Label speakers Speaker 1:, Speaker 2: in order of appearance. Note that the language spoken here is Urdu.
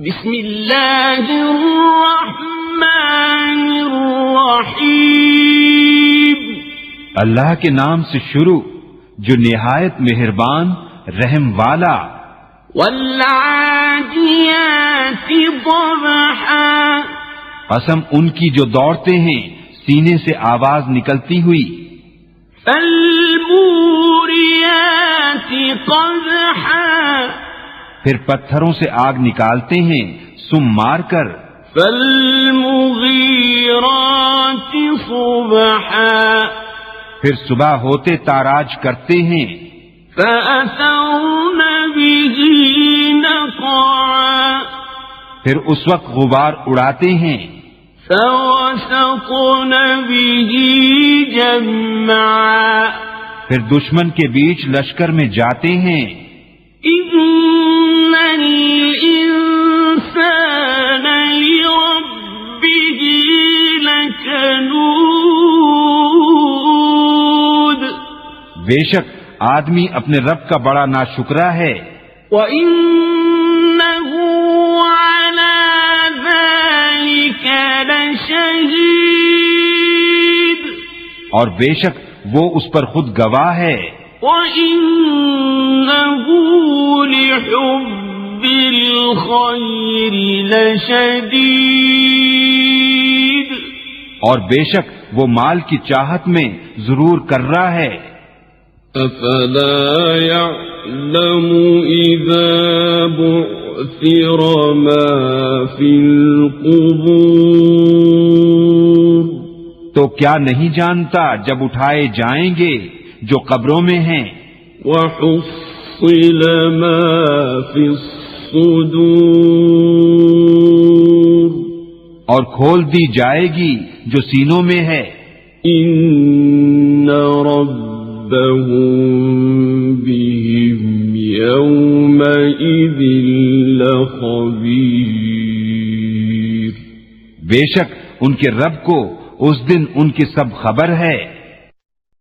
Speaker 1: بسم اللہ الرحمن الرحیم،
Speaker 2: اللہ کے نام سے شروع جو نہایت مہربان رحم والا۔
Speaker 1: والعادیات ضبحا،
Speaker 2: قسم ان کی جو دوڑتے ہیں سینے سے آواز نکلتی ہوئی۔
Speaker 1: فالموریات قدحا،
Speaker 2: پھر پتھروں سے آگ نکالتے ہیں سم مار کر۔
Speaker 1: فالمغیرات صبحا،
Speaker 2: پھر صبح ہوتے تاراج کرتے ہیں۔
Speaker 1: فأثرن به نقعا،
Speaker 2: پھر اس وقت غبار اڑاتے ہیں۔
Speaker 1: فوسطن به جمعا،
Speaker 2: پھر دشمن کے بیچ لشکر میں جاتے ہیں۔
Speaker 1: ان الانسان لربه لکنود،
Speaker 2: بے شک آدمی اپنے رب کا بڑا ناشکرا ہے۔
Speaker 1: وَإِنَّهُ عَلَى ذَلِكَ لَشَهِيدٌ،
Speaker 2: اور بے شک وہ اس پر خود گواہ ہے۔
Speaker 1: وَإِنَّهُ لِحُبِّ الْخَيْرِ لَشَدِيدٌ،
Speaker 2: اور بے شک وہ مال کی چاہت میں ضرور کر رہا ہے۔
Speaker 1: أَفَلَا يَعْلَمُ إِذَا بُعْثِرَ مَا فِي الْقُبُورِ،
Speaker 2: تو کیا نہیں جانتا جب اٹھائے جائیں گے جو قبروں میں ہیں۔
Speaker 1: وَحُصِّلَ مَا فِي الصُّدُورِ،
Speaker 2: اور کھول دی جائے گی جو سینوں میں ہے۔
Speaker 1: إِنَّ رَبَّهُم بِهِمْ يَوْمَئِذٍ لَخَبِيرٌ،
Speaker 2: بے شک ان کے رب کو اس دن ان کی سب خبر ہے۔